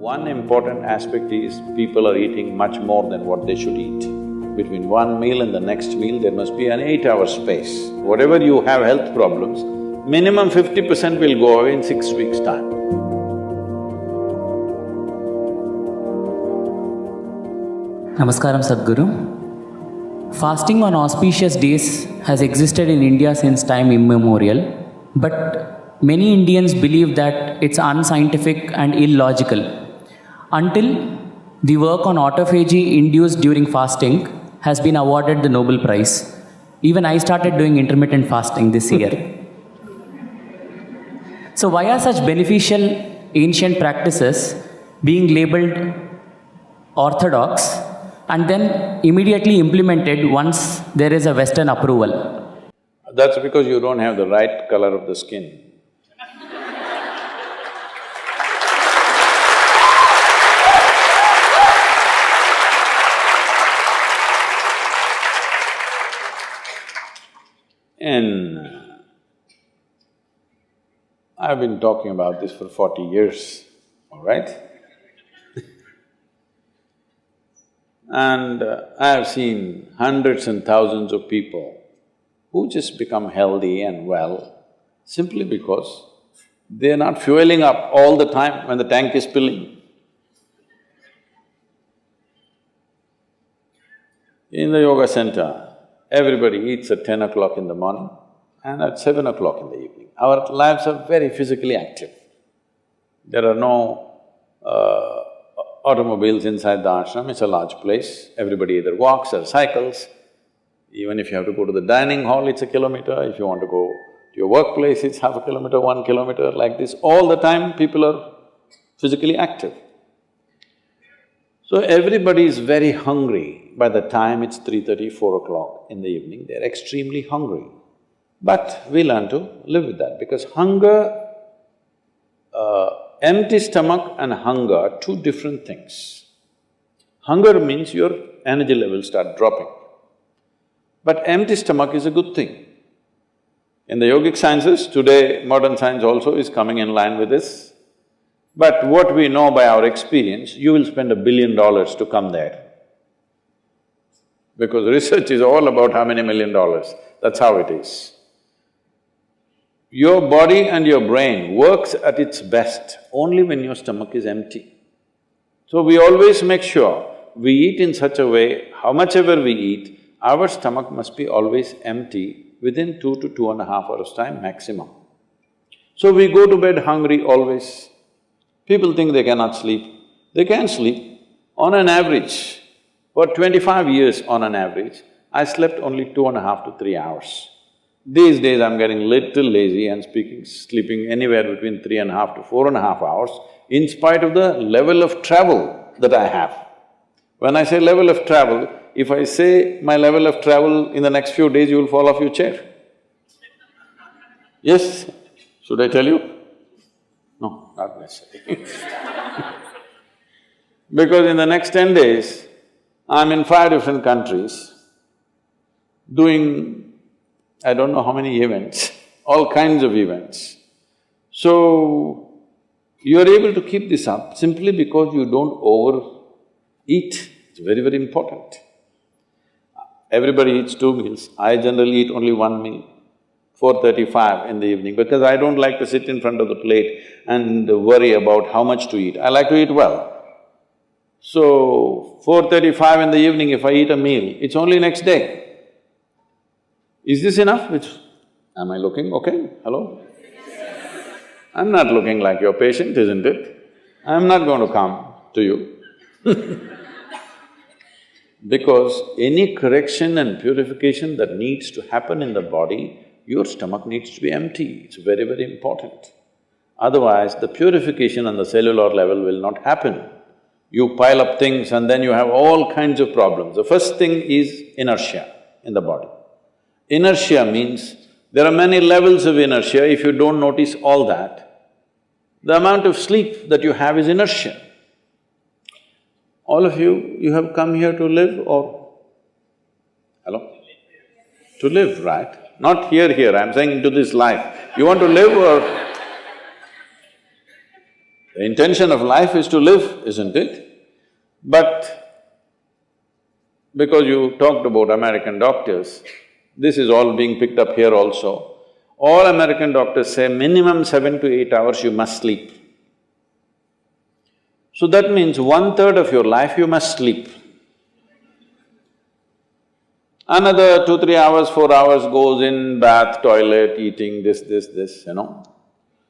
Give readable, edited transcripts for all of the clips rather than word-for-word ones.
One important aspect is people are eating much more than what they should eat. Between one meal and the next meal, there must be an 8-hour space. Whatever you have health problems, minimum 50% will go away in 6 weeks' time. Namaskaram, Sadhguru. Fasting on auspicious days has existed in India since time immemorial, but many Indians believe that it's unscientific and illogical. Until the work on autophagy induced during fasting has been awarded the Nobel Prize. Even I started doing intermittent fasting this year. So why are such beneficial ancient practices being labeled orthodox and then immediately implemented once there is a Western approval? That's because you don't have the right color of the skin. I've been talking about this for 40 years, all right? And I have seen hundreds and thousands of people who just become healthy and well simply because they're not fueling up all the time when the tank is filling. In the yoga center, everybody eats at 10 o'clock in the morning and at 7 o'clock in the evening. Our lives are very physically active. There are no automobiles inside the ashram, it's a large place. Everybody either walks or cycles. Even if you have to go to the dining hall, it's a kilometer. If you want to go to your workplace, it's half a kilometer, 1 kilometer, like this. All the time, people are physically active. So everybody is very hungry. By the time it's 3:30, 4 o'clock in the evening, they're extremely hungry. But we learn to live with that because hunger, empty stomach and hunger are two different things. Hunger means your energy levels start dropping. But empty stomach is a good thing. In the yogic sciences, today modern science also is coming in line with this. But what we know by our experience, you will spend $1 billion to come there. Because research is all about how many $1 million, that's how it is. Your body and your brain works at its best only when your stomach is empty. So we always make sure we eat in such a way, how much ever we eat, our stomach must be always empty within 2 to 2.5 hours' time maximum. So we go to bed hungry always. People think they cannot sleep. They can sleep. On an average, for 25 years on an average, I slept only 2.5 to 3 hours. These days I'm getting little lazy and sleeping anywhere between 3.5 to 4.5 hours in spite of the level of travel that I have. When I say level of travel, if I say my level of travel in the next few days, you will fall off your chair. Yes? Should I tell you? No, not necessarily. Because in the next 10 days, I'm in 5 different countries doing I don't know how many events, all kinds of events. So, you're able to keep this up simply because you don't overeat. It's very, very important. Everybody eats 2 meals. I generally eat only 1 meal, 4:35 in the evening, because I don't like to sit in front of the plate and worry about how much to eat. I like to eat well. So, 4:35 in the evening, if I eat a meal, it's only next day. Is this enough? Am I looking okay? Hello? I'm not looking like your patient, isn't it? I'm not going to come to you because any correction and purification that needs to happen in the body, your stomach needs to be empty. It's very, very important. Otherwise, the purification on the cellular level will not happen. You pile up things and then you have all kinds of problems. The first thing is inertia in the body. Inertia means there are many levels of inertia. If you don't notice all that, the amount of sleep that you have is inertia. All of you have come here to live or… Hello? To live, right? Not here, I'm saying into this life. You want to live or… The intention of life is to live, isn't it? But because you talked about American doctors, this is all being picked up here also. All American doctors say minimum 7 to 8 hours you must sleep. So that means 1/3 of your life you must sleep. Another 2, 3 hours, 4 hours goes in bath, toilet, eating, this,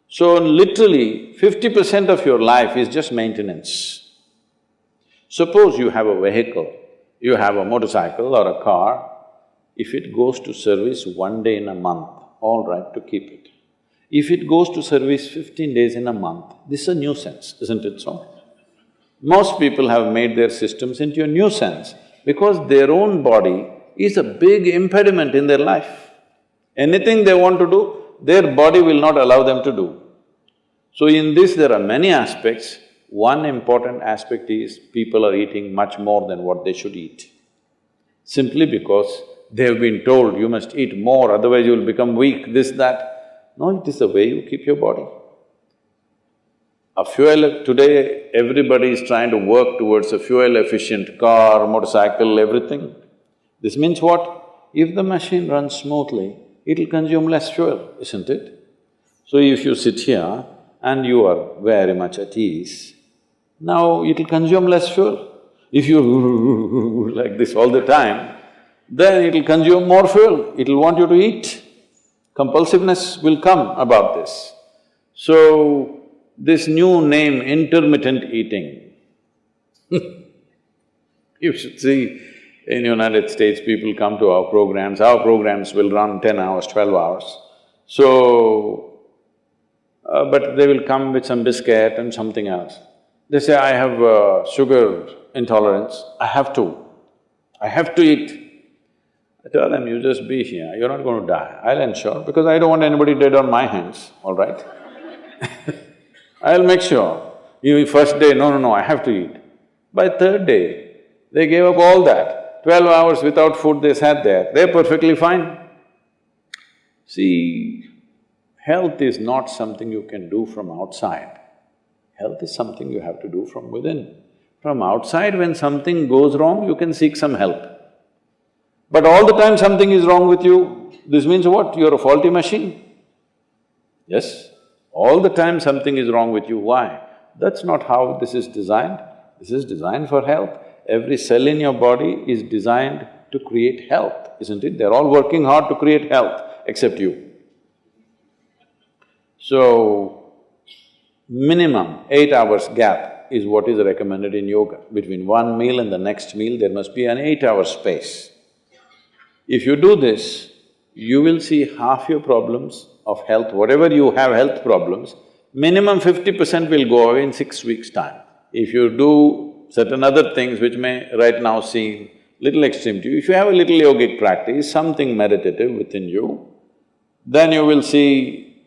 So literally 50% of your life is just maintenance. Suppose you have a vehicle, you have a motorcycle or a car, if it goes to service 1 day in a month, all right to keep it. If it goes to service 15 days in a month, this is a nuisance, isn't it so? Most people have made their systems into a nuisance because their own body is a big impediment in their life. Anything they want to do, their body will not allow them to do. So in this there are many aspects. One important aspect is people are eating much more than what they should eat. Simply because they have been told, you must eat more, otherwise you will become weak, this, that. No, it is the way you keep your body. Today everybody is trying to work towards a fuel-efficient car, motorcycle, everything. This means what? If the machine runs smoothly, it'll consume less fuel, isn't it? So if you sit here and you are very much at ease, now it'll consume less fuel. If you like this all the time, then it'll consume more fuel, it'll want you to eat. Compulsiveness will come about this. So, this new name, intermittent eating, you should see, in United States, people come to our programs will run 10 hours, 12 hours. So, but they will come with some biscuit and something else. They say, I have sugar intolerance, I have to eat. I tell them, you just be here, you're not going to die, I'll ensure, because I don't want anybody dead on my hands, all right? I'll make sure. You first day, no, I have to eat. By third day, they gave up all that. 12 hours without food they sat there, they're perfectly fine. See, health is not something you can do from outside. Health is something you have to do from within. From outside, when something goes wrong, you can seek some help. But all the time something is wrong with you, this means what? You're a faulty machine. Yes? All the time something is wrong with you, why? That's not how this is designed. This is designed for health. Every cell in your body is designed to create health, isn't it? They're all working hard to create health, except you. So, minimum 8 hours gap is what is recommended in yoga. Between one meal and the next meal, there must be an 8-hour space. If you do this, you will see half your problems of health, whatever you have health problems, minimum 50% will go away in 6 weeks' time. If you do certain other things which may right now seem little extreme to you, if you have a little yogic practice, something meditative within you, then you will see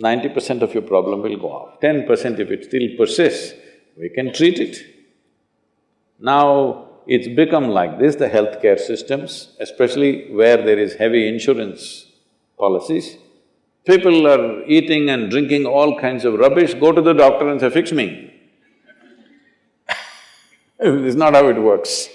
90% of your problem will go off. 10% if it still persists, we can treat it. Now, it's become like this, the healthcare systems, especially where there is heavy insurance policies. People are eating and drinking all kinds of rubbish, go to the doctor and say, fix me. This is not how it works